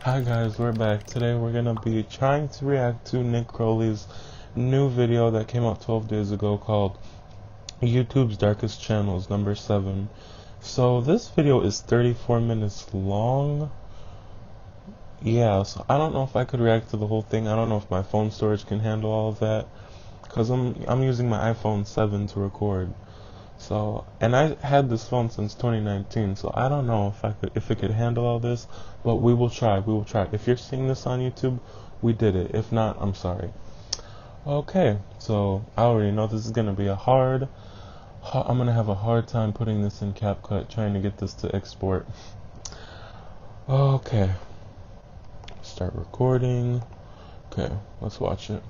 Hi guys, we're back. Today we're gonna be trying to react to Nick Crowley's new video that came out 12 days ago called YouTube's Darkest Channels number 7. So this video is 34 minutes long. Yeah, so I don't know if I could react to the whole thing. I don't know if my phone storage can handle all of that, cause I'm using my iPhone 7 to record. So, and I had this phone since 2019, so I don't know if it could handle all this, but we will try. If you're seeing this on YouTube, we did it. If not, I'm sorry. Okay, so I already know this is gonna be I'm gonna have a hard time putting this in CapCut, trying to get this to export. Okay, start recording. Okay, let's watch it.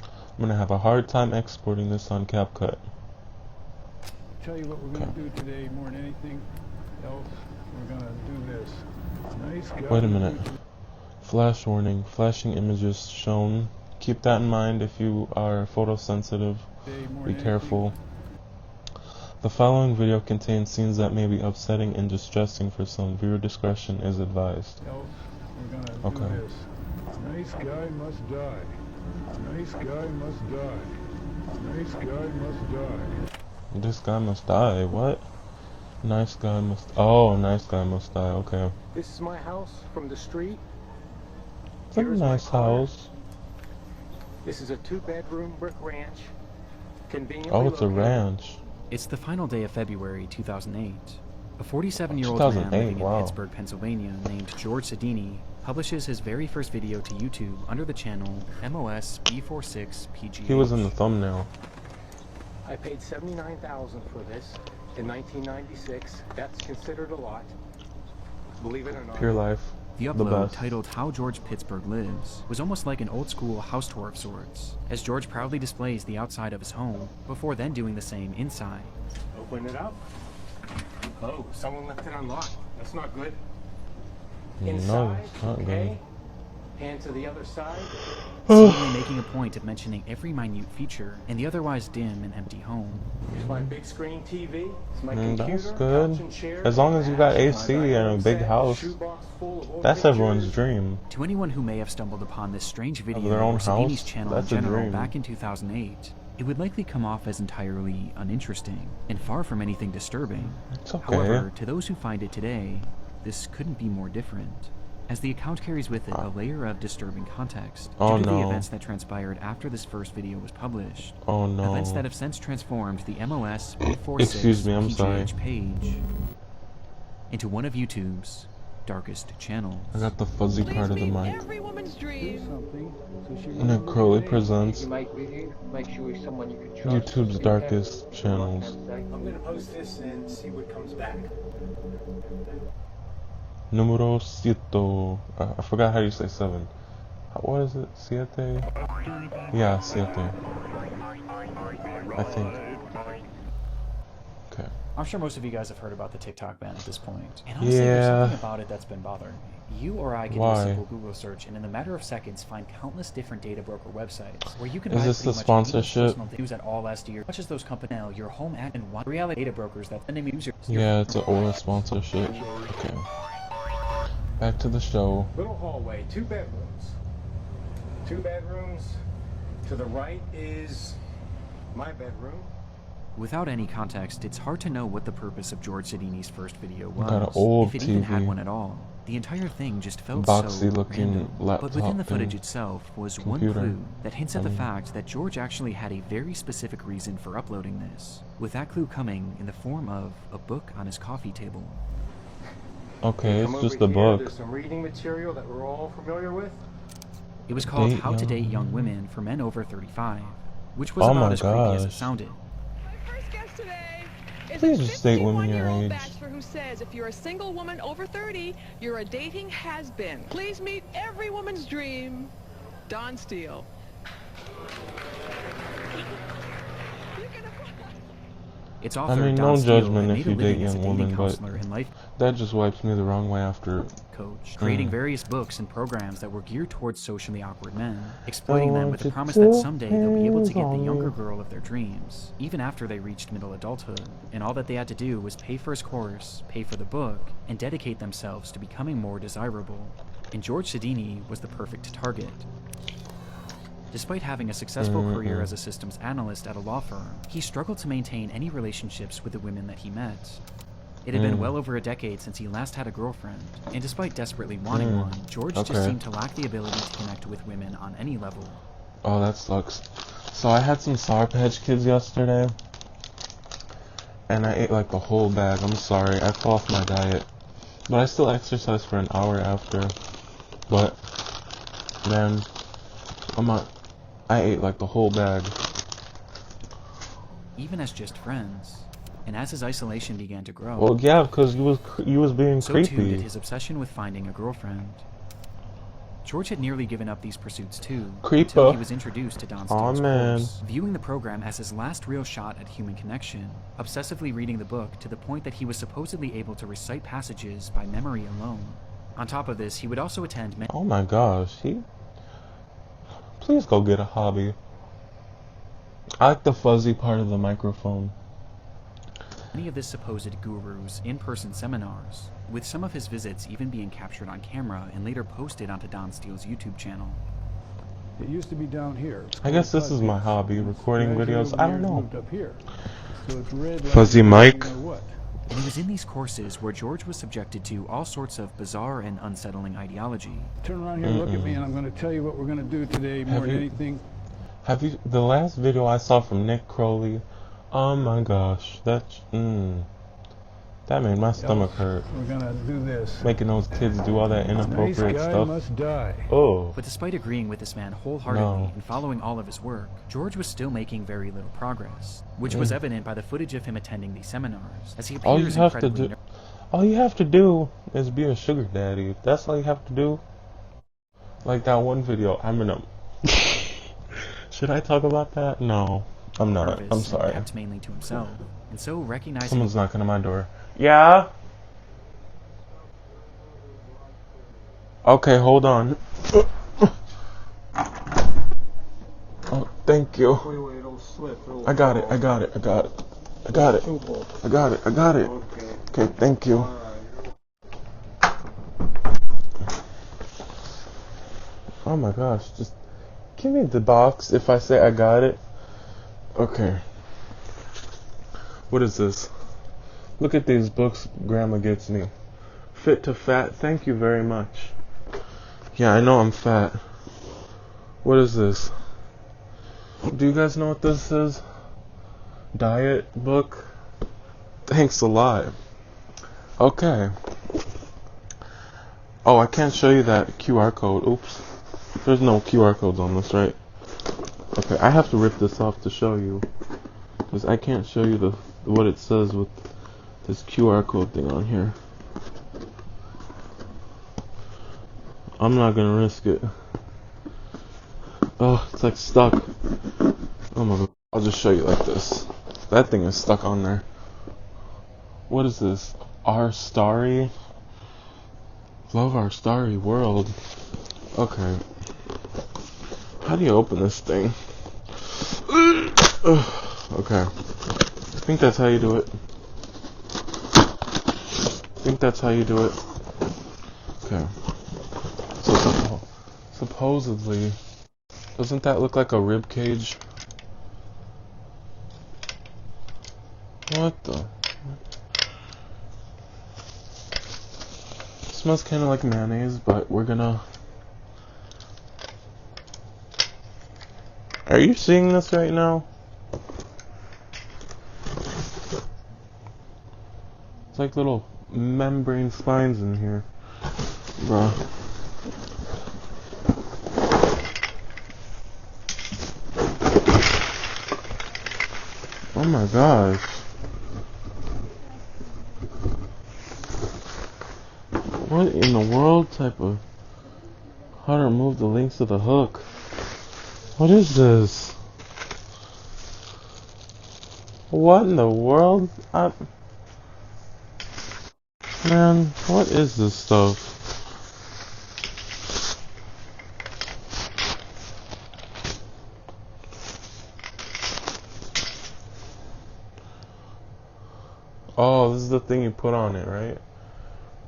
I'm gonna have a hard time exporting this on CapCut. Tell you what we're going to do today more than anything else. We're going to do this. Nice guy. Wait a minute. Flash warning. Flashing images shown. Keep that in mind if you are photosensitive. Be careful. The following video contains scenes that may be upsetting and distressing for some. Viewer discretion is advised. We're going to do this. Nice guy must die. Nice guy must die. Nice guy must die. This guy must die. What? Nice guy must. Oh, nice guy must die. Okay. This is my house from the street. It's a nice house. This is a 2-bedroom brick ranch. Conveniently Oh, it's a located. ranch. It's the final day of February 2008. A 47-year-old 2008, man living wow. in Pittsburgh, Pennsylvania, named George Sidini, publishes his very first video to YouTube under the channel MOS B46PGH. He was in the thumbnail. I paid $79,000 for this in 1996. That's considered a lot. Believe it or not. Pure life. The The upload, best. titled How George Pittsburgh Lives, was almost like an old-school house tour of sorts, as George proudly displays the outside of his home, before then doing the same inside. Open it up. Oh, someone left it unlocked. That's not good. Inside, No, it's not okay. And to the other side. Seemingly making a point of mentioning every minute feature in the otherwise dim and empty home. Here's my big screen TV. It's my computer. That's good. Couch and chair, As long as you got AC my and a big set, house, shoebox full of old that's everyone's pictures. dream. To anyone who may have stumbled upon this strange video their own or Sidini's house, channel in that's a general dream. back in 2008, it would likely come off as entirely uninteresting and far from anything disturbing. It's okay. However, to those who find it today, this couldn't be more different, as the account carries with it a layer of disturbing context Oh, due to no. the events that transpired after this first video was published. Oh no. Events that have since transformed the MOS B46 Excuse me, I'm sorry. PGH page into one of YouTube's darkest channels. I got the fuzzy part of the mic. Every woman's dream. Something. So she Nick Crowley presents You might make sure he's someone you can trust. YouTube's darkest channels. I'm gonna post this and see what comes back. Numero siete. I forgot how you say 7. What is it? Siete? Yeah, siete. I think. Okay. I'm sure most of you guys have heard about the TikTok ban at this point. And honestly, Yeah. there's something about it that's been bothering me. You or I can do Why? a simple Google search and in a matter of seconds find countless different data broker websites where you can Is buy this pretty the much sponsorship? any personal news at all last year, such as those companies now, your home ad and one reality data brokers that sending users. Yeah, it's an OS sponsorship. Okay. Back to the show. Little hallway, 2 bedrooms. 2 bedrooms. To the right is my bedroom. Without any context, it's hard to know what the purpose of George Sidini's first video was, Got an old if it even had TV. one at all. The entire thing just felt Boxy so looking random. laptop But within the footage thing. itself was Computer. one clue that hints at the fact that George actually had a very specific reason for uploading this, with that clue coming in the form of a book on his coffee table. Okay, Come it's just over a here, book. There's some reading material that we're all familiar with. It was called Date How to Young Date Young Women. Women for Men Over 35, which was Oh about my as creepy as it gosh. sounded. My first guest today is Please a just date women your 51-year-old age. bachelor who says if you're a single woman over 30, you're a dating has-been. Please meet every woman's dream, Don Steele. You're gonna- Its author, mean, Don no Steele, judgment had if made a you date living as a young dating women, but counselor and life that just wipes me the wrong way after. coach, creating Mm. various books and programs that were geared towards socially awkward men, exploiting I them want with the you promise to that someday they'll be able to get hands the on younger me. girl of their dreams, even after they reached middle adulthood, and all that they had to do was pay for his course, pay for the book, and dedicate themselves to becoming more desirable. and George Sidini was the perfect target. Despite having a successful career as a systems analyst at a law firm, he struggled to maintain any relationships with the women that he met. It had been well over a decade since he last had a girlfriend, and despite desperately wanting one, George just seemed to lack the ability to connect with women on any level. Oh, that sucks. So I had some Sour Patch Kids yesterday, and I ate like the whole bag. I'm sorry, I fell off my diet, but I still exercised for an hour after. But then I ate like the whole bag. Even as just friends. And as his isolation began to grow, Well, yeah, because you was being so too did creepy. his obsession with finding a girlfriend. George had nearly given up these pursuits too, Creeper. until he was introduced to Don Steele's man. course, viewing the program as his last real shot at human connection, obsessively reading the book to the point that he was supposedly able to recite passages by memory alone. On top of this, he would also attend many Oh my gosh, please go get a hobby. I like the fuzzy part of the microphone. of this supposed guru's in-person seminars, with some of his visits even being captured on camera and later posted onto Don Steele's YouTube channel. It used to be down here. It's I guess called this is my Fuzzy's. hobby, recording Gradually videos. over I the don't years know. moved up here. So it's red Fuzzy like mic. you know what. And it was in these courses where George was subjected to all sorts of bizarre and unsettling ideology. Turn around here and look at me, and I'm going to tell you what we're going to do today more Have than you- anything. The last video I saw from Nick Crowley, oh my gosh, that made my stomach hurt. We're going to do this. Making those kids do all that Nice inappropriate guy stuff. must die. Oh, But despite agreeing with this man wholeheartedly No. and following all of his work, George was still making very little progress, which was evident by the footage of him attending these seminars, as he all you appears have to incredibly do, all you have to do is be a sugar daddy. That's all you have to do. Like that one video, Should I talk about that? No, I'm not. nervous I'm and sorry. kept mainly to himself. And so recognizing Someone's knocking on my door. Yeah? Okay, hold on. Oh, thank you. Wait, don't slip. I got it. Okay, thank you. Oh my gosh, just give me the box if I say I got it. Okay. What is this? Look at these books Grandma gets me. Fit to Fat, thank you very much. Yeah, I know I'm fat. What is this? Do you guys know what this is? Diet book? Thanks a lot. Okay. Oh, I can't show you that QR code. Oops. There's no QR codes on this, right? Okay, I have to rip this off to show you. Because I can't show you what it says with this QR code thing on here. I'm not gonna risk it. Oh, it's like stuck. Oh my god. I'll just show you like this. That thing is stuck on there. What is this? Our Starry? Love Our Starry World. Okay. How do you open this thing? Okay. I think that's how you do it. Okay. So supposedly, doesn't that look like a rib cage? What the? It smells kind of like mayonnaise, but we're gonna... Are you seeing this right now? It's like little membrane spines in here. Bruh. Oh my gosh. What in the world type of... How to remove the links of the hook? What is this? What in the world? Man, what is this stuff? Oh, this is the thing you put on it, right?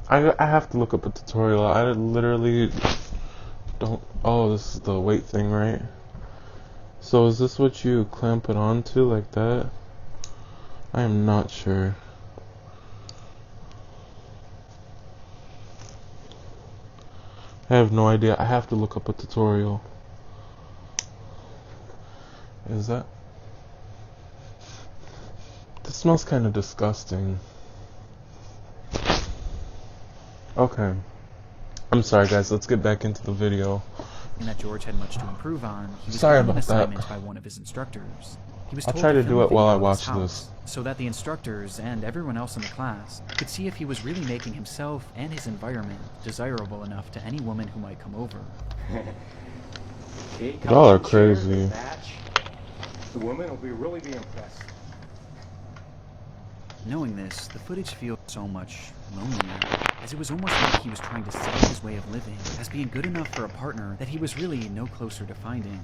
I have to look up a tutorial. I literally don't. Oh, this is the weight thing, right? So is this what you clamp it onto like that? I am not sure. I have no idea. I have to look up a tutorial. Is that? This smells kind of disgusting. Okay. I'm sorry guys, let's get back into the video. And that George had much to improve on, he was Sorry given an about that. assignment by one of his instructors. He was I'll told try to film do a it while I video of his watch house, this. so that the instructors and everyone else in the class could see if he was really making himself and his environment desirable enough to any woman who might come over. Y'all are crazy. The woman will really be impressed. Knowing this, the footage feels so much lonelier, as it was almost like he was trying to sell his way of living as being good enough for a partner that he was really no closer to finding.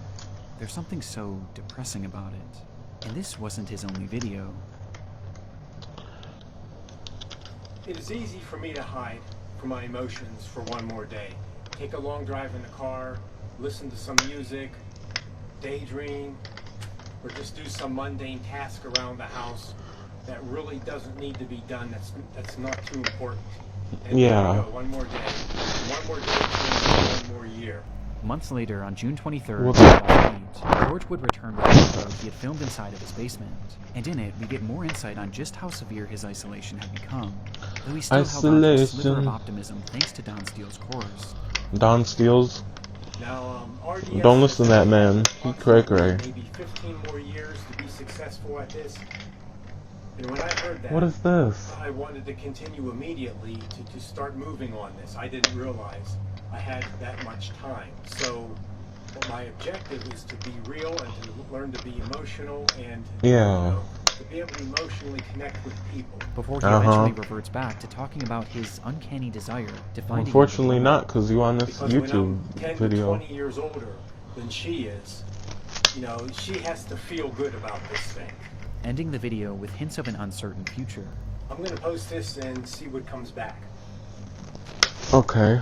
There's something so depressing about it. And this wasn't his only video. It is easy for me to hide from my emotions for one more day. Take a long drive in the car, listen to some music, daydream, or just do some mundane task around the house that really doesn't need to be done, that's not too important. And yeah. There we go, one more day. One more day turns into one more year. Months later, on June 23rd, What? 2008, George would return with a photo he had filmed inside of his basement. And in it, we get more insight on just how severe his isolation had become. Though he still held on to a sliver of optimism thanks to Don Steele's course. Don Steele's? Now, RDS don't listen to that man. He cray. Maybe 15 more years to be successful at this. And when I heard that, What is this? I wanted to continue immediately to start moving on this. I didn't realize I had that much time. So my objective is to be real and to learn to be emotional and to be able to emotionally connect with people. Before he eventually reverts back to talking about his uncanny desire to find. Unfortunately not, because you on this Because YouTube when I'm 10 video. to 20 years older than she is, you know, she has to feel good about this thing. Ending the video with hints of an uncertain future. I'm going to post this and see what comes back. Okay.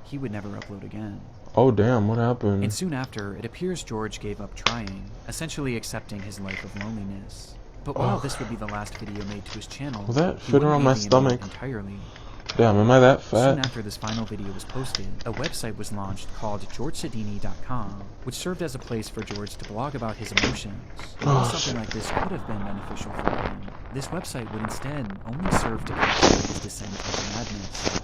He would never upload again. Oh damn, what happened? And soon after, it appears George gave up trying, essentially accepting his life of loneliness. But while this would be the last video made to his channel, Was that he fit wouldn't around my leave the internet stomach? entirely. Damn, am I that Soon fat? after this final video was posted, a website was launched called GeorgeSedini.com, which served as a place for George to blog about his emotions. While something like this could have been beneficial for him, this website would instead only serve to capture his descent into madness.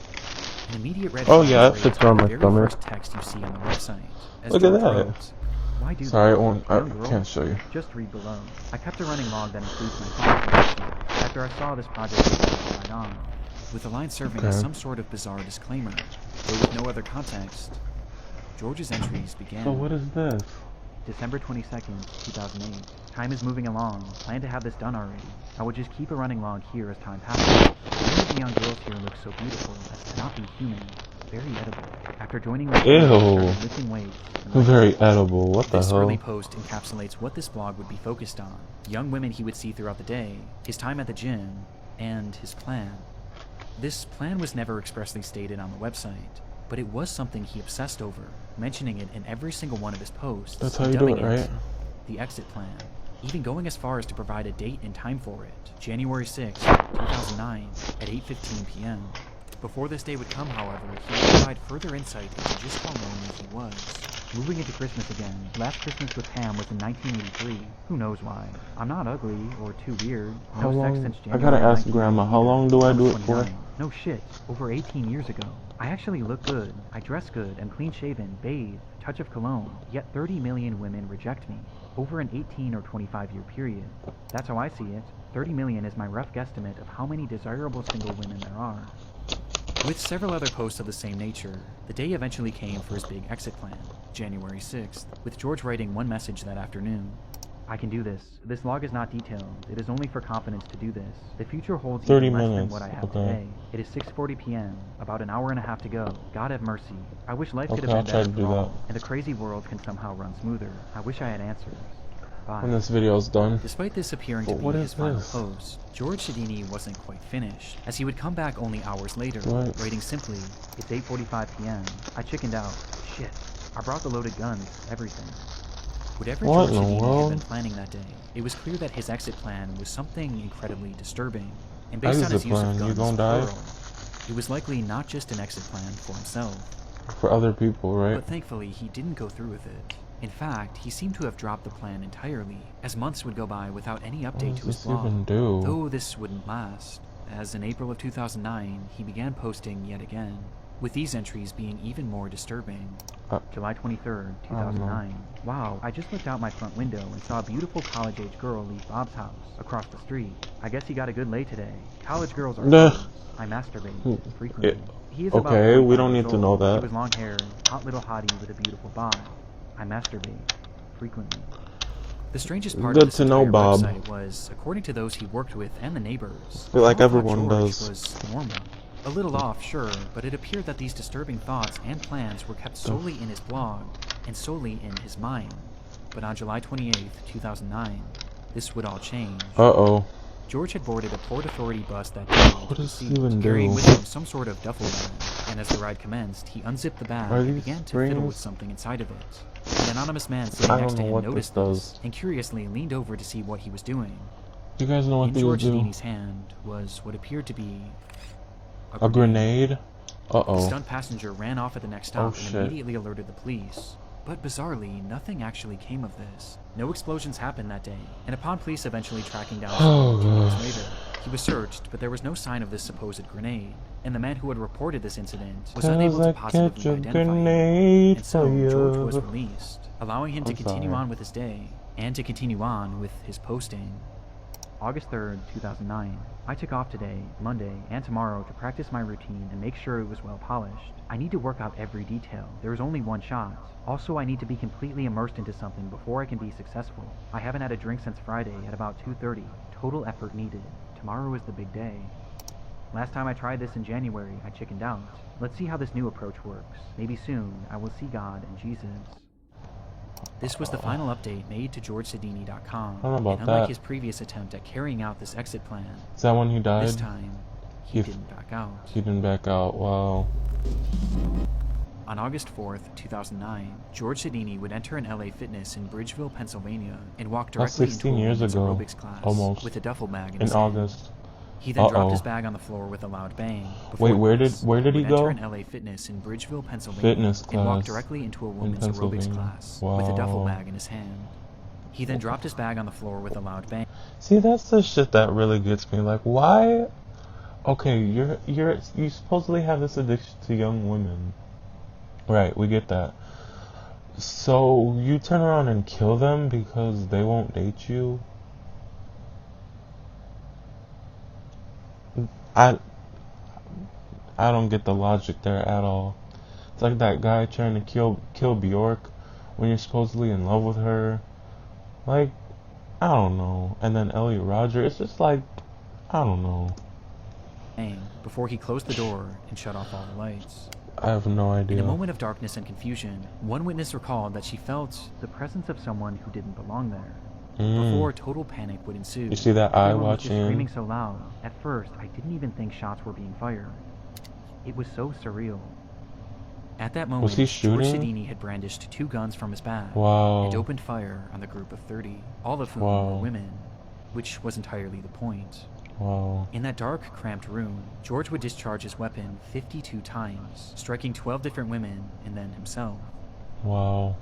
An immediate red flag yeah, that is fits raised around by my the very stomach. first text you see on the website. As Look at George that. wrote, "Why do Sorry, this? I Young girl? can't show you. Just read below. I kept a running log that includes my thoughts after I saw this project was right on, with the line serving as some sort of bizarre disclaimer, though with no other context. George's entries began. So what is this? December 22nd, 2008. Time is moving along. Plan to have this done already. I would just keep a running log here as time passes. Many of the young girls here look so beautiful as to not be human. Very edible. After joining the Ew. I started lifting weights. Very edible. What the This hell? early post encapsulates what this blog would be focused on. Young women he would see throughout the day, his time at the gym, and his plan. This plan was never expressly stated on the website, but it was something he obsessed over, mentioning it in every single one of his posts. That's how and you do dubbing it, right? The exit plan, even going as far as to provide a date and time for it, January 6, 2009, at 8:15 p.m. Before this day would come, however, he would provide further insight into just how lonely he was. Moving into Christmas again. Last Christmas with Pam was in 1983. Who knows why? I'm not ugly or too weird. How No long? sex since I January. gotta ask Grandma, how long do I do it for? 29. No shit. Over 18 years ago. I actually look good. I dress good. I'm clean shaven, bathe, touch of cologne. Yet 30 million women reject me. Over an 18 or 25 year period. That's how I see it. 30 million is my rough guesstimate of how many desirable single women there are. With several other posts of the same nature, the day eventually came for his big exit plan, January 6th, with George writing one message that afternoon. I can do this. This log is not detailed. It is only for confidence to do this. The future holds 30 even less than minutes, what I have okay. today. It is 6:40 p.m., about an hour and a half to go. God have mercy. I wish life could Okay, have I'll been try better to for do all, that. and the crazy world can somehow run smoother. I wish I had answers. Bye. when this video's done. Despite this appearing to But be what his is final this? post, George Shadini wasn't quite finished, as he would come back only hours later, What? writing simply, "It's 8:45 p.m. I chickened out. Shit. I brought the loaded guns, everything." Whatever What George in the Shadini had world? been planning that day, it was clear that his exit plan was something incredibly disturbing. And based on his Exit use of plan? You guns, gonna die? plural, it was likely not just an exit plan for himself. For other people, right? But thankfully, he didn't go through with it. In fact, he seemed to have dropped the plan entirely, as months would go by without any update What to does his this even blog. do? Though this wouldn't last, as in April of 2009, he began posting yet again, with these entries being even more disturbing. July 23rd, 2009. Wow, I just looked out my front window and saw a beautiful college-age girl leave Bob's house across the street. I guess he got a good lay today. College girls are Nah. hoes. I masturbate frequently. He is about Okay, we 45 don't years need to old. know that. He was long hair, hot little hottie with a beautiful bod. I masturbate frequently. The strangest part Good of this to know, entire Bob. website was, according to those he worked with and the neighbors, feel like they all thought everyone George does. was normal. A little off, sure, but it appeared that these disturbing thoughts and plans were kept solely in his blog and solely in his mind. But on July 28th, 2009, this would all change. Uh-oh. George had boarded a Port Authority bus that day What into the does he sea, even carrying do? with him some sort of duffel bag. And as the ride commenced, he unzipped the bag Are and these began to fiddle with springs? something inside of it. An anonymous man sitting I next don't to know him what this noticed does. this and curiously leaned over to see what he was doing. You guys know what In these George do? Shadini's hand was what appeared to be A grenade? The Uh-oh. stunned passenger ran off at the next Oh, stop and shit. immediately alerted the police. But bizarrely, nothing actually came of this. No explosions happened that day, and upon police eventually tracking down Oh, someone 2 days God. later, he was searched, but there was no sign of this supposed grenade, and the man who had reported this incident was 'Cause unable I to catch positively a identify him. grenade And so, for George was you. released, allowing him to I'm continue sorry. on with his day, and to continue on with his posting. August 3rd, 2009. I took off today, Monday, and tomorrow to practice my routine and make sure it was well polished. I need to work out every detail. There is only one shot. Also, I need to be completely immersed into something before I can be successful. I haven't had a drink since Friday at about 2:30. Total effort needed. Tomorrow is the big day. Last time I tried this in January, I chickened out. Let's see how this new approach works. Maybe soon, I will see God and Jesus. This was the final update made to GeorgeSadini.com, I don't know about and unlike that. his previous attempt at carrying out this exit plan, Is that when he died? this time, he He- didn't back out. He didn't back out. Wow. On August 4th, 2009, George Shadini would enter an LA Fitness in Bridgeville, Pennsylvania, and walk That's directly into 16 a years women's ago, aerobics class almost. with a duffel bag in In his hand. August. He then dropped Uh-oh. his bag on the floor with a loud bang. Wait, where did Before he would go? enter an LA Fitness in Bridgeville, Pennsylvania, Fitness and walked class directly into a in women's aerobics Pennsylvania. class with a duffel Wow. bag in his hand. He then dropped his bag on the floor with a loud bang. See, that's the shit that really gets me. Like, why? Okay, you supposedly have this addiction to young women, right? We get that. So you turn around and kill them because they won't date you? I don't get the logic there at all. It's like that guy trying to kill Bjork when you're supposedly in love with her. Like, I don't know. And then Elliot Rodger, it's just like, I don't know. Before he closed the door and shut off all the lights. I have no idea. In a moment of darkness and confusion, one witness recalled that she felt the presence of someone who didn't belong there. Before total panic would ensue. You see that eye Everyone was just watching? screaming so loud. At first, I didn't even think shots were being fired. It was so surreal. At that moment, Was he George shooting? Shadini had brandished 2 guns from his bag Wow. and opened fire on the group of 30, all of whom Wow. were women, which was entirely the point. Wow. In that dark, cramped room, George would discharge his weapon 52 times, striking 12 different women and then himself. Wow.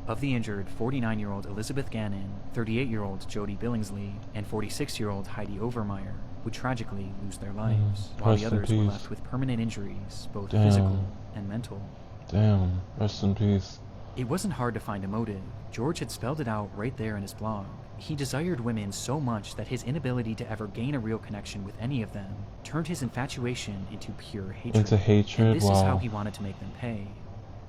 Of the injured, 49-year-old Elizabeth Gannon, 38-year-old Jody Billingsley, and 46-year-old Heidi Overmeyer would tragically lose their lives, while the Rest in others were peace. left with permanent injuries, both Damn. physical and mental. Damn. Rest in peace. It wasn't hard to find a motive. George had spelled it out right there in his blog. He desired women so much that his inability to ever gain a real connection with any of them turned his infatuation into pure hatred. Into hatred? And this is how Wow. he wanted to make them pay.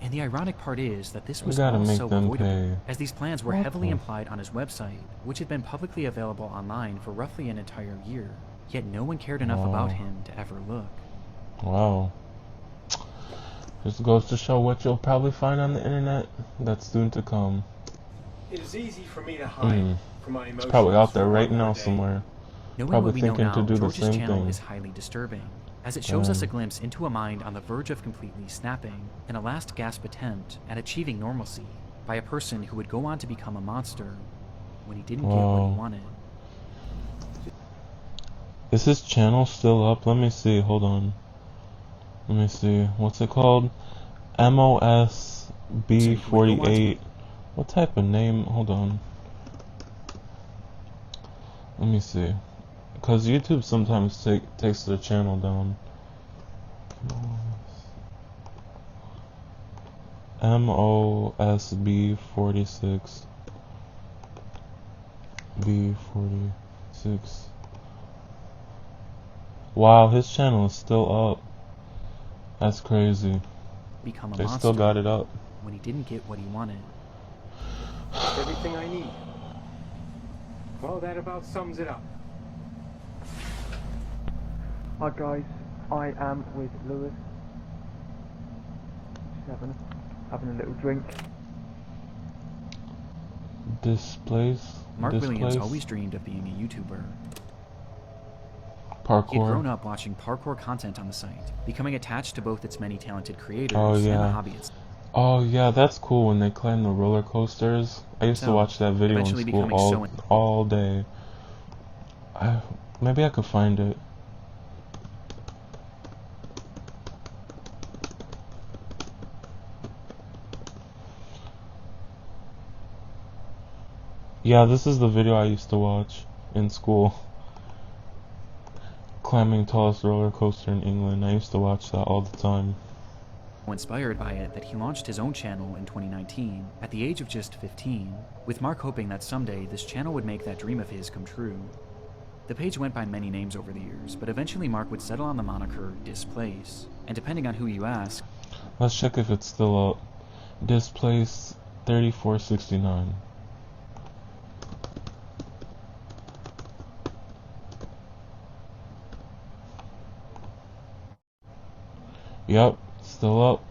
And the ironic part is that this You was gotta all make so them avoidable, pay. as these plans were What heavily the- implied on his website, which had been publicly available online for roughly an entire year. Yet no one cared enough Wow. about him to ever look. Wow. Just goes to show what you'll probably find on the internet that's soon to come. It is easy for me to hide from my emotions. Probably out there for right one more now day. somewhere. Knowing Probably what we know thinking now, to do the George's same channel thing. is highly disturbing, as it shows us a glimpse into a mind on the verge of completely snapping in a last gasp attempt at achieving normalcy by a person who would go on to become a monster when he didn't get what he wanted. Is his channel still up? Let me see. Hold on. Let me see. What's it called? MOSB48. What type of name? Hold on. Let me see. Because YouTube sometimes takes their channel down. MOSB46. B46. Wow, his channel is still up. That's crazy. Become a They monster still got it up. when he didn't get what he wanted. That's everything I need. Well, that about sums it up. Hi guys, I am with Lewis. Just having a little drink. Mark Williams always dreamed of being a YouTuber. Parkour. He'd grown up watching parkour content on the site, becoming attached to both its many talented creators Oh, and the yeah. hobby itself. Oh yeah, that's cool when they climb the roller coasters. I used to watch that video in eventually school becoming all day. Maybe I could find it. Yeah, this is the video I used to watch in school. Climbing tallest roller coaster in England. I used to watch that all the time. Inspired by it that he launched his own channel in 2019 at the age of just 15, with Mark hoping that someday this channel would make that dream of his come true. The page went by many names over the years, but eventually Mark would settle on the moniker Displace, and depending on who you ask, Let's check if it's still up. Displace 3469. Yep, still up.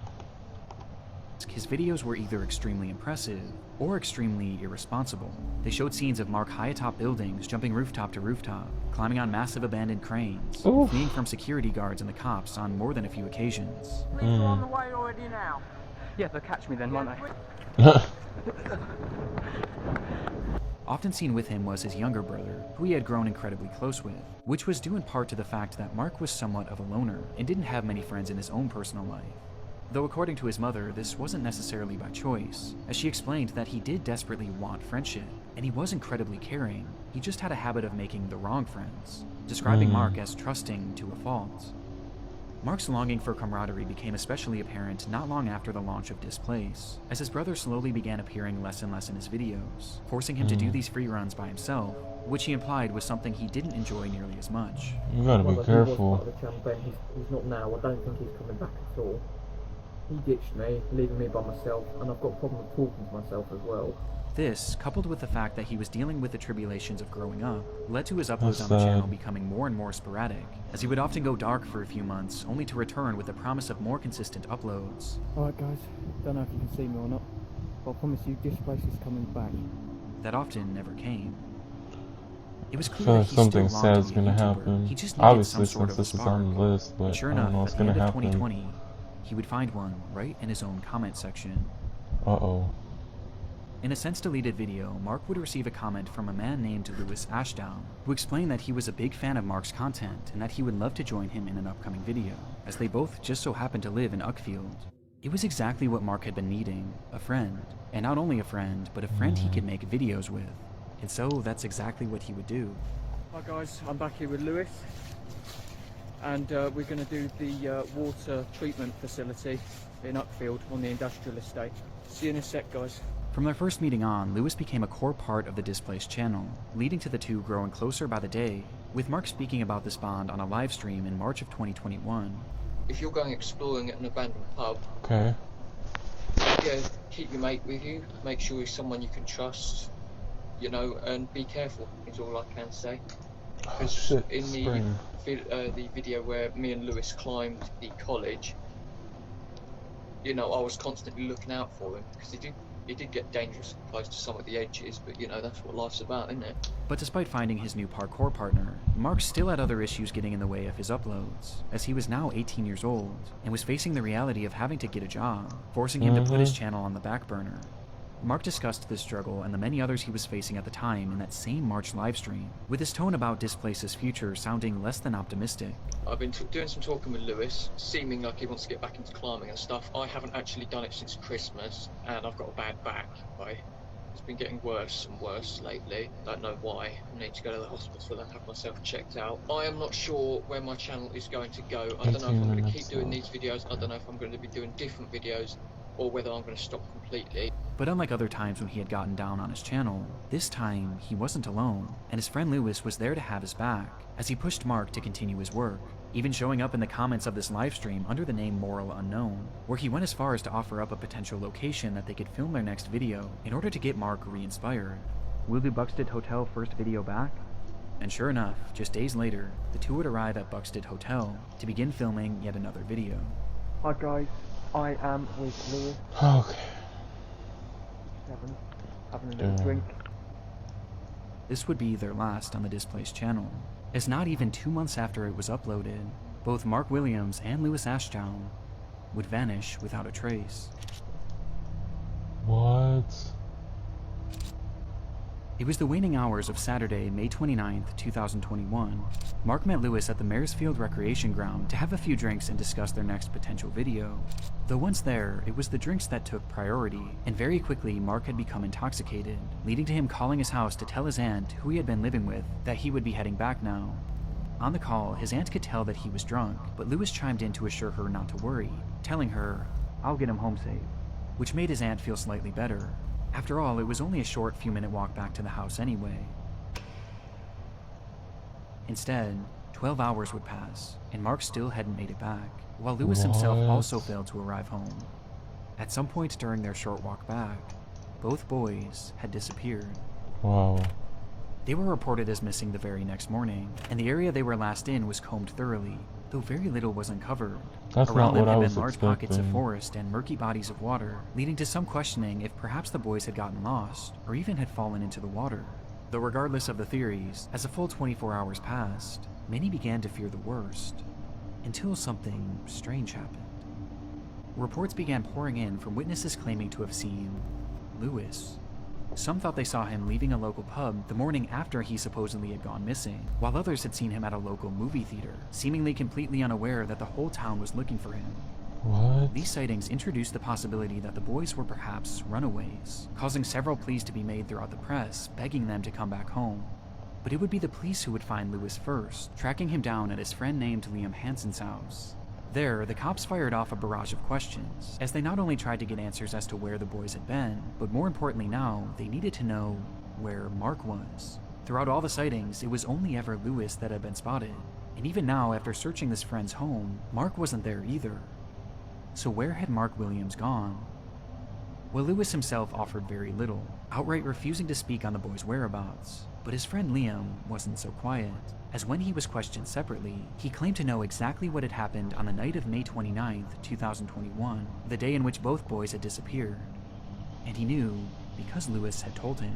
his videos were either extremely impressive or extremely irresponsible. They showed scenes of Mark high atop buildings, jumping rooftop to rooftop, climbing on massive abandoned cranes, fleeing from security guards and the cops on more than a few occasions. Police are on the way already now. Yeah, they'll catch me then, won't they? Often seen with him was his younger brother, who he had grown incredibly close with, which was due in part to the fact that Mark was somewhat of a loner and didn't have many friends in his own personal life. Though according to his mother, this wasn't necessarily by choice, as she explained that he did desperately want friendship, and he was incredibly caring. He just had a habit of making the wrong friends, describing Mark as trusting to a fault. Mark's longing for camaraderie became especially apparent not long after the launch of Displace, as his brother slowly began appearing less and less in his videos, forcing him to do these free runs by himself, which he implied was something he didn't enjoy nearly as much. You gotta be careful. He's not now. I don't think he's coming back at all. He ditched me, leaving me by myself, and I've got a problem with talking to myself as well. This, coupled with the fact that he was dealing with the tribulations of growing up, led to his uploads on the channel becoming more and more sporadic, as he would often go dark for a few months, only to return with the promise of more consistent uploads. Alright guys, don't know if you can see me or not, but I promise you Displace is coming back. That often never came. It was I clear feel that like he something still longed sad's to be a gonna YouTuber. happen. He just needed Obviously, some sort since of a this is spark. on the list, but And sure I don't know enough, what's at the gonna end of happen. 2020, he would find one right in his own comment section. Uh-oh. In a since-deleted video, Mark would receive a comment from a man named Lewis Ashdown, who explained that he was a big fan of Mark's content and that he would love to join him in an upcoming video, as they both just so happened to live in Uckfield. It was exactly what Mark had been needing, a friend. And not only a friend, but a friend he could make videos with. And so that's exactly what he would do. Hi guys, I'm back here with Lewis, and we're going to do the water treatment facility in Uckfield on the industrial estate. See you in a sec guys. From their first meeting on, Lewis became a core part of the Displace channel, leading to the two growing closer by the day, with Mark speaking about this bond on a live stream in March of 2021. If you're going exploring at an abandoned pub, Okay. yeah, keep your mate with you, make sure he's someone you can trust, you know, and be careful is all I can say. Because in the video where me and Lewis climbed the college, you know, I was constantly looking out for him because It did get dangerous close to some of the edges, but you know, that's what life's about, isn't it? But despite finding his new parkour partner, Mark still had other issues getting in the way of his uploads, as he was now 18 years old and was facing the reality of having to get a job, forcing him to put his channel on the back burner. Mark discussed this struggle and the many others he was facing at the time in that same March livestream, with his tone about Displace's future sounding less than optimistic. I've been doing some talking with Lewis, seeming like he wants to get back into climbing and stuff. I haven't actually done it since Christmas, and I've got a bad back. It's been getting worse and worse lately. Don't know why. I need to go to the hospital and have myself checked out. I am not sure where my channel is going to go. I don't know if I'm going to keep doing these videos. I don't know if I'm going to be doing different videos, or whether I'm going to stop completely. But unlike other times when he had gotten down on his channel, this time he wasn't alone, and his friend Lewis was there to have his back, as he pushed Mark to continue his work, even showing up in the comments of this livestream under the name Moral Unknown, where he went as far as to offer up a potential location that they could film their next video in order to get Mark re-inspired. Will the Buxted Hotel first video back? And sure enough, just days later, the two would arrive at Buxted Hotel to begin filming yet another video. Hi guys, I am with Lewis. Okay. Having a little drink. This would be their last on the Displaced channel, as not even 2 months after it was uploaded, both Mark Williams and Lewis Ashdown would vanish without a trace. What? It was the waning hours of Saturday, May 29th, 2021. Mark met Lewis at the Maresfield Recreation Ground to have a few drinks and discuss their next potential video. Though once there, it was the drinks that took priority, and very quickly Mark had become intoxicated, leading to him calling his house to tell his aunt, who he had been living with, that he would be heading back now. On the call, his aunt could tell that he was drunk, but Lewis chimed in to assure her not to worry, telling her, "I'll get him home safe," which made his aunt feel slightly better. After all, it was only a short few-minute walk back to the house anyway. Instead, 12 hours would pass, and Mark still hadn't made it back, while Lewis himself also failed to arrive home. At some point during their short walk back, both boys had disappeared. Wow. They were reported as missing the very next morning, and the area they were last in was combed thoroughly, though very little was uncovered. That's Around not what them I had was been large pockets of expecting. forest and murky bodies of water, leading to some questioning if perhaps the boys had gotten lost, or even had fallen into the water. Though regardless of the theories, as a full 24 hours passed, many began to fear the worst, until something strange happened. Reports began pouring in from witnesses claiming to have seen Lewis. Some thought they saw him leaving a local pub the morning after he supposedly had gone missing, while others had seen him at a local movie theater, seemingly completely unaware that the whole town was looking for him. What? These sightings introduced the possibility that the boys were perhaps runaways, causing several pleas to be made throughout the press, begging them to come back home. But it would be the police who would find Lewis first, tracking him down at his friend named Liam Hansen's house. There, the cops fired off a barrage of questions, as they not only tried to get answers as to where the boys had been, but more importantly now, they needed to know where Mark was. Throughout all the sightings, it was only ever Lewis that had been spotted, and even now, after searching this friend's home, Mark wasn't there either. So where had Mark Williams gone? Well, Lewis himself offered very little, outright refusing to speak on the boys' whereabouts. But his friend Liam wasn't so quiet, as when he was questioned separately, he claimed to know exactly what had happened on the night of May 29th, 2021, the day in which both boys had disappeared. And he knew because Lewis had told him.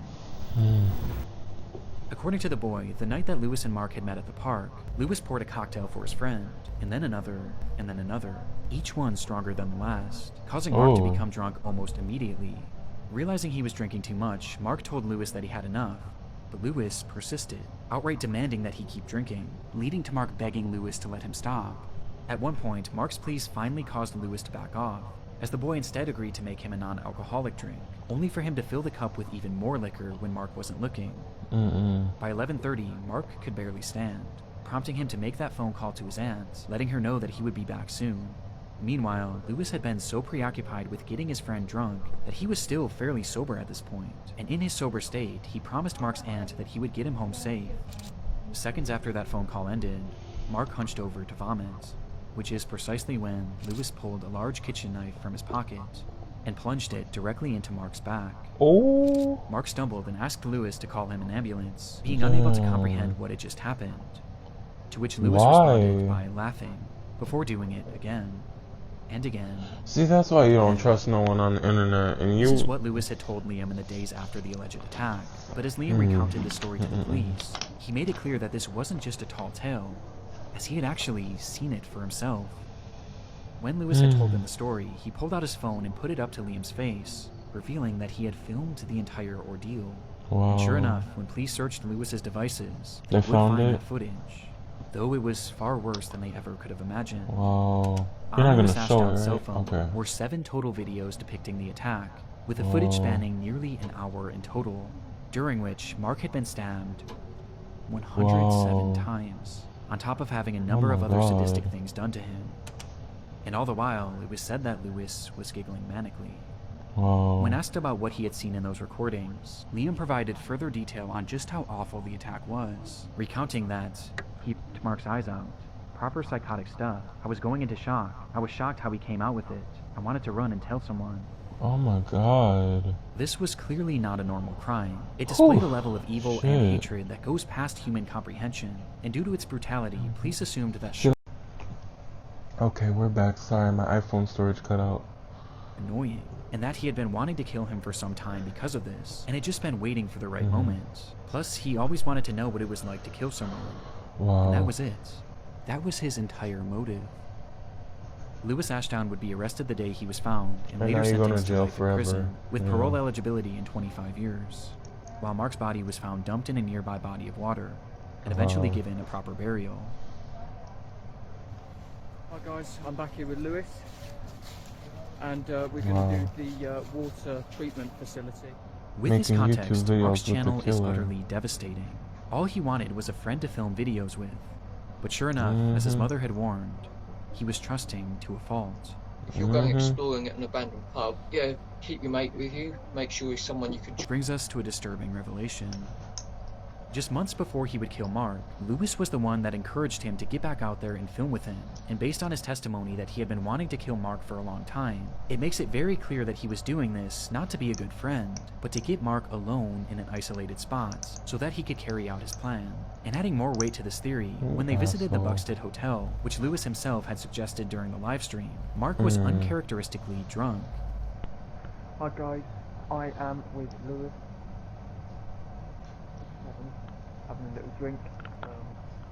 According to the boy, the night that Lewis and Mark had met at the park, Lewis poured a cocktail for his friend, and then another, each one stronger than the last, causing Mark to become drunk almost immediately. Realizing he was drinking too much, Mark told Lewis that he had enough, but Lewis persisted, outright demanding that he keep drinking, leading to Mark begging Lewis to let him stop. At one point, Mark's pleas finally caused Lewis to back off, as the boy instead agreed to make him a non-alcoholic drink, only for him to fill the cup with even more liquor when Mark wasn't looking. By 11:30, Mark could barely stand, prompting him to make that phone call to his aunt, letting her know that he would be back soon. Meanwhile, Lewis had been so preoccupied with getting his friend drunk that he was still fairly sober at this point, and in his sober state, he promised Mark's aunt that he would get him home safe. Seconds after that phone call ended, Mark hunched over to vomit, which is precisely when Lewis pulled a large kitchen knife from his pocket and plunged it directly into Mark's back. Mark stumbled and asked Lewis to call him an ambulance, being unable to comprehend what had just happened, to which Lewis responded by laughing, before doing it again. and again. See, that's why you don't trust no one on the internet, and you... This is what Lewis had told Liam in the days after the alleged attack. But as Liam recounted the story to the police, he made it clear that this wasn't just a tall tale, as he had actually seen it for himself. When Lewis had told him the story, he pulled out his phone and put it up to Liam's face, revealing that he had filmed the entire ordeal. Wow. And sure enough, when police searched Lewis's devices, They would found find it? that footage, though it was far worse than they ever could have imagined. Wow. You're not On gonna Lewis show it, Ashdown's cell right? phone Okay. were 7 total videos depicting the attack, with the footage spanning nearly an hour in total, during which Mark had been stabbed 107 times, on top of having a number of other sadistic things done to him. And all the while, it was said that Lewis was giggling manically. Wow. When asked about what he had seen in those recordings, Liam provided further detail on just how awful the attack was, recounting that he ripped Mark's eyes out. Proper psychotic stuff. I was going into shock. I was shocked how he came out with it. I wanted to run and tell someone. Oh my god. This was clearly not a normal crime. It displayed a level of evil and hatred that goes past human comprehension, and due to its brutality, police assumed that Okay, we're back. Sorry, my iPhone storage cut out. annoying, and that he had been wanting to kill him for some time because of this, and had just been waiting for the right moment. Plus, he always wanted to know what it was like to kill someone. Wow. And that was it. That was his entire motive. Lewis Ashdown would be arrested the day he was found, and And later now you're going to sentenced to jail life in forever. prison, with Yeah. parole eligibility in 25 years, while Mark's body was found dumped in a nearby body of water, and eventually given a proper burial. Hi guys, I'm back here with Lewis, and we're going to do the water treatment facility. With this Making context, YouTube videos Mark's with the channel is killer. utterly devastating. All he wanted was a friend to film videos with. But sure enough, as his mother had warned, he was trusting to a fault. If you're going exploring at an abandoned pub, yeah, keep your mate with you. Make sure he's someone you can Which brings us to a disturbing revelation. Just months before he would kill Mark, Lewis was the one that encouraged him to get back out there and film with him, and based on his testimony that he had been wanting to kill Mark for a long time, it makes it very clear that he was doing this not to be a good friend, but to get Mark alone in an isolated spot, so that he could carry out his plan. And adding more weight to this theory, when they visited the Buxted Hotel, which Lewis himself had suggested during the livestream, Mark was uncharacteristically drunk. Hi guys, I am with Lewis. Having a little drink.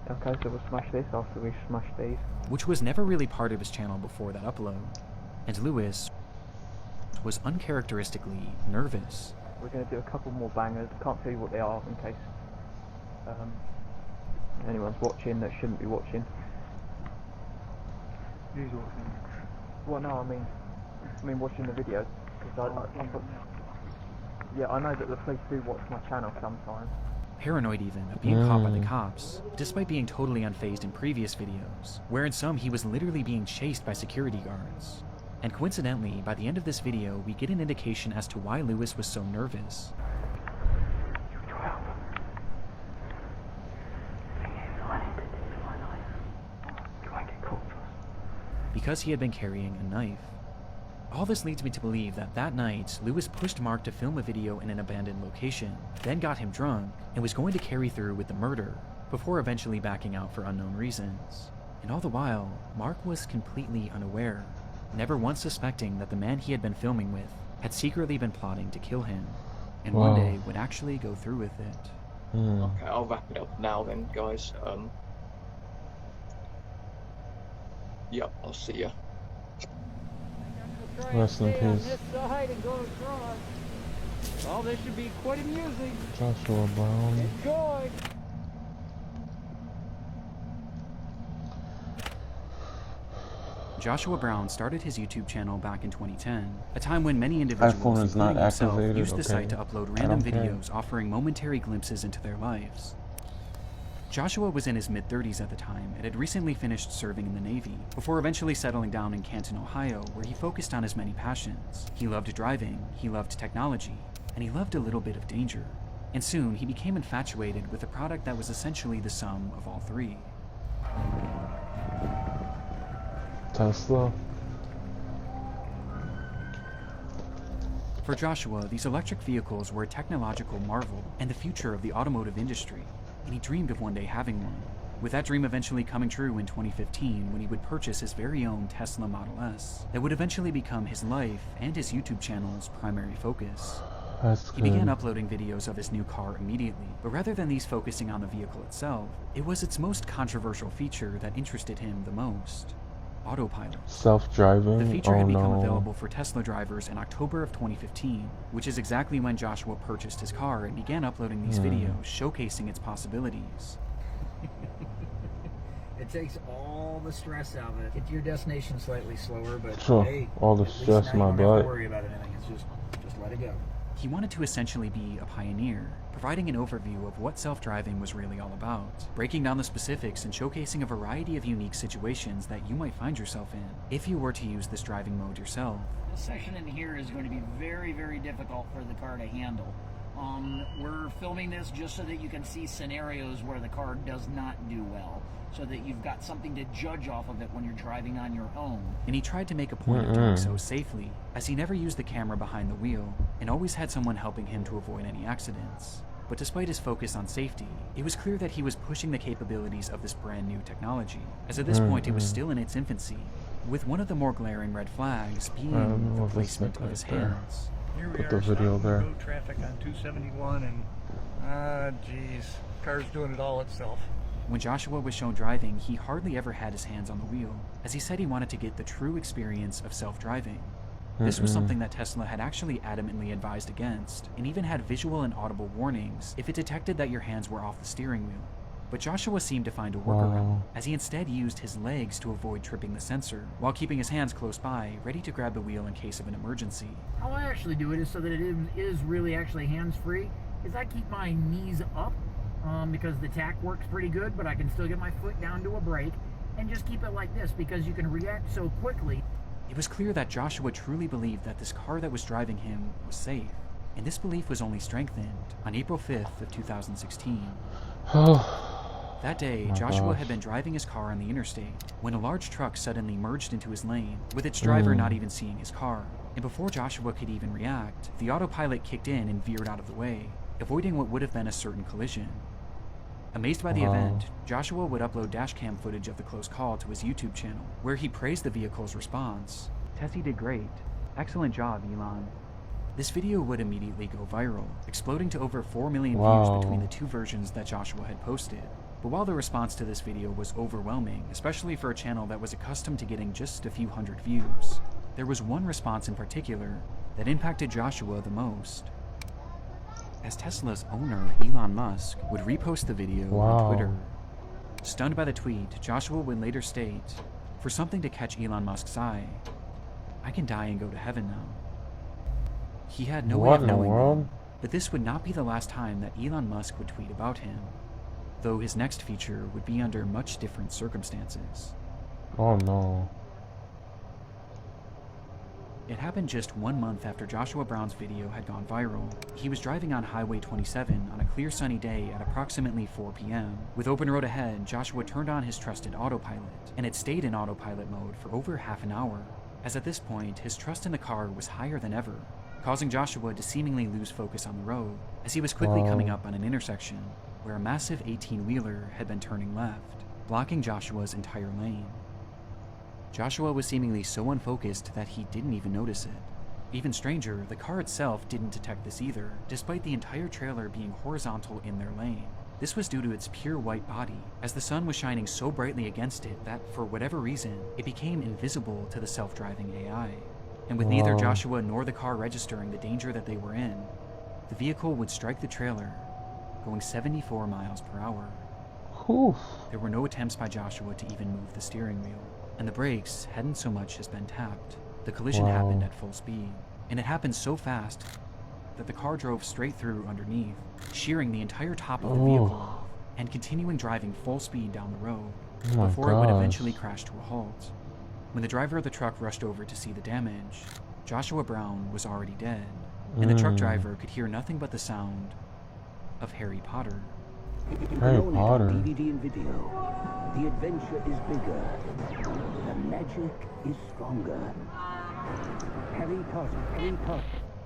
Okay, so we'll smash this after we smash these. Which was never really part of his channel before that upload. And Lewis was uncharacteristically nervous. We're going to do a couple more bangers. Can't tell you what they are in case anyone's watching that shouldn't be watching. Who's watching? Well, no, I mean watching the videos. Because yeah, I know that the police do watch my channel sometimes. Paranoid even of being caught by the cops, despite being totally unfazed in previous videos, where in some he was literally being chased by security guards. And coincidentally, by the end of this video, we get an indication as to why Lewis was so nervous. Because he had been carrying a knife. All this leads me to believe that that night, Lewis pushed Mark to film a video in an abandoned location, then got him drunk, and was going to carry through with the murder, before eventually backing out for unknown reasons. And all the while, Mark was completely unaware, never once suspecting that the man he had been filming with had secretly been plotting to kill him, and one day would actually go through with it. Okay, I'll wrap it up now then, guys. Yep, I'll see ya. Rest in peace. Oh, this should be quite amusing. Joshua Brown. Enjoy. Joshua Brown started his YouTube channel back in 2010, a time when many individuals, iPhone is not including himself, activated, used the site to okay? upload I random don't care. videos offering momentary glimpses into their lives. Joshua was in his mid-30s at the time and had recently finished serving in the Navy, before eventually settling down in Canton, Ohio, where he focused on his many passions. He loved driving, he loved technology, and he loved a little bit of danger. And soon, he became infatuated with a product that was essentially the sum of all three. Tesla. For Joshua, these electric vehicles were a technological marvel and the future of the automotive industry, and he dreamed of one day having one. with that dream eventually coming true in 2015 when he would purchase his very own Tesla Model S that would eventually become his life and his YouTube channel's primary focus. He began uploading videos of his new car immediately, but rather than these focusing on the vehicle itself, it was its most controversial feature that interested him the most: autopilot. Self-driving? The feature had become no. available for Tesla drivers in October of 2015, which is exactly when Joshua purchased his car and began uploading these videos showcasing its possibilities. It takes all the stress out of it. Get to your destination slightly slower, but Sure. hey, All the at least stress now in my you don't have butt. to worry about anything. It's just let it go. He wanted to essentially be a pioneer, providing an overview of what self-driving was really all about, breaking down the specifics and showcasing a variety of unique situations that you might find yourself in if you were to use this driving mode yourself. This section in here is going to be very, very difficult for the car to handle. We're filming this just so that you can see scenarios where the car does not do well, so that you've got something to judge off of it when you're driving on your own. And he tried to make a point of doing so safely, as he never used the camera behind the wheel, and always had someone helping him to avoid any accidents. But despite his focus on safety, it was clear that he was pushing the capabilities of this brand new technology, as at this point it was still in its infancy, with one of the more glaring red flags being the placement of his hands. Here we Put are, the video there. road traffic on 271, and geez, car's doing it all itself. When Joshua was shown driving, he hardly ever had his hands on the wheel, as he said he wanted to get the true experience of self-driving. This was something that Tesla had actually adamantly advised against, and even had visual and audible warnings if it detected that your hands were off the steering wheel. But Joshua seemed to find a workaround, as he instead used his legs to avoid tripping the sensor, while keeping his hands close by, ready to grab the wheel in case of an emergency. How I actually do it is so that it is really actually hands-free, is I keep my knees up, because the tack works pretty good, but I can still get my foot down to a brake, and just keep it like this, because you can react so quickly. It was clear that Joshua truly believed that this car that was driving him was safe, and this belief was only strengthened on April 5th of 2016. That day, Joshua had been driving his car on the interstate when a large truck suddenly merged into his lane, with its driver not even seeing his car. And before Joshua could even react, the autopilot kicked in and veered out of the way, avoiding what would have been a certain collision. Amazed by the event, Joshua would upload dashcam footage of the close call to his YouTube channel, where he praised the vehicle's response. "Tessie did great. Excellent job, Elon." This video would immediately go viral, exploding to over 4 million views between the two versions that Joshua had posted. But while the response to this video was overwhelming, especially for a channel that was accustomed to getting just a few hundred views, there was one response in particular that impacted Joshua the most. As Tesla's owner, Elon Musk, would repost the video on Twitter. Stunned by the tweet, Joshua would later state, "For something to catch Elon Musk's eye, I can die and go to heaven now." He had no way of knowing that this would not be the last time that Elon Musk would tweet about him, though his next feature would be under much different circumstances. Oh no. It happened just 1 month after Joshua Brown's video had gone viral. He was driving on Highway 27 on a clear sunny day at approximately 4 p.m. With open road ahead, Joshua turned on his trusted autopilot, and it stayed in autopilot mode for over half an hour, as at this point, his trust in the car was higher than ever, causing Joshua to seemingly lose focus on the road, as he was quickly coming up on an intersection where a massive 18-wheeler had been turning left, blocking Joshua's entire lane. Joshua was seemingly so unfocused that he didn't even notice it. Even stranger, the car itself didn't detect this either, despite the entire trailer being horizontal in their lane. This was due to its pure white body, as the sun was shining so brightly against it that, for whatever reason, it became invisible to the self-driving AI. And with neither Joshua nor the car registering the danger that they were in, the vehicle would strike the trailer, going 74 miles per hour. There were no attempts by Joshua to even move the steering wheel, and the brakes hadn't so much as been tapped. The collision happened at full speed, and it happened so fast that the car drove straight through underneath, shearing the entire top of the vehicle off, and continuing driving full speed down the road, before it would eventually crash to a halt. When the driver of the truck rushed over to see the damage, Joshua Brown was already dead, and the truck driver could hear nothing but the sound of Harry Potter. Harry Potter. DVD and video. The adventure is bigger. The magic is stronger. Harry Potter.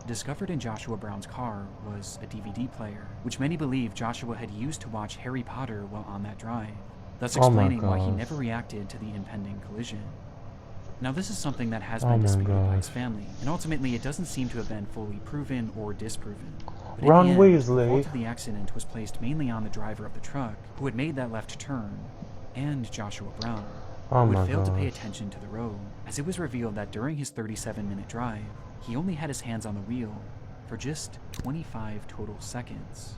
Discovered in Joshua Brown's car was a DVD player, which many believe Joshua had used to watch Harry Potter while on that drive. thus Oh my explaining why he gosh. never reacted to the impending collision. Now, this is something that has Oh been my disputed by gosh. his family, and ultimately it doesn't seem to have been fully proven or disproven. But Ron in the end, the Weasley. fault of the accident was placed mainly on the driver of the truck, who had made that left turn, and Joshua Brown, Oh who my had failed to pay gosh. attention to the road, as it was revealed that during his 37-minute drive, he only had his hands on the wheel for just 25 total seconds.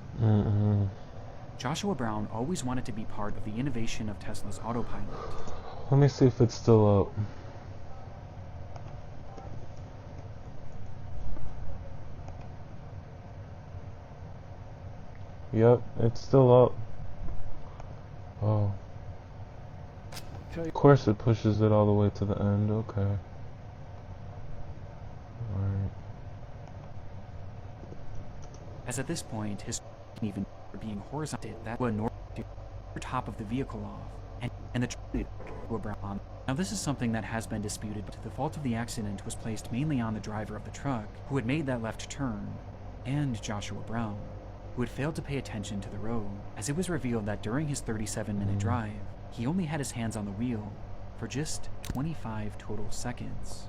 Joshua Brown always wanted to be part of the innovation of Tesla's autopilot. Let me see if it's still up. Yep, it's still up. Oh. Of course it pushes it all the way to the end, okay. Alright. As at this point, his even being horizontal, that would north to the top of the vehicle off, and the Joshua Brown. Now this is something that has been disputed, but the fault of the accident was placed mainly on the driver of the truck, who had made that left turn, and Joshua Brown, who had failed to pay attention to the road, as it was revealed that during his 37-minute drive, he only had his hands on the wheel for just 25 total seconds.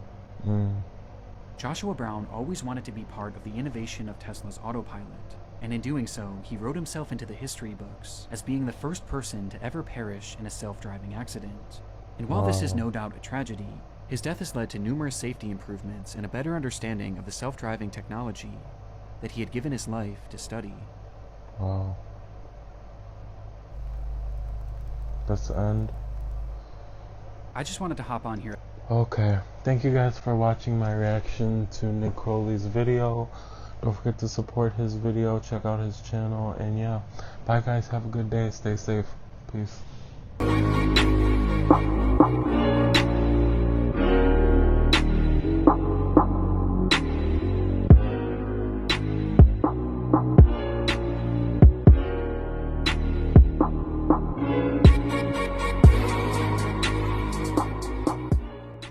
Joshua Brown always wanted to be part of the innovation of Tesla's autopilot, and in doing so, he wrote himself into the history books as being the first person to ever perish in a self-driving accident. And while this is no doubt a tragedy, his death has led to numerous safety improvements and a better understanding of the self-driving technology that he had given his life to study. Wow. That's the end. I just wanted to hop on here. Okay. Thank you guys for watching my reaction to Nick Crowley's video. Don't forget to support his video, check out his channel, and yeah. Bye guys, have a good day, stay safe. Peace.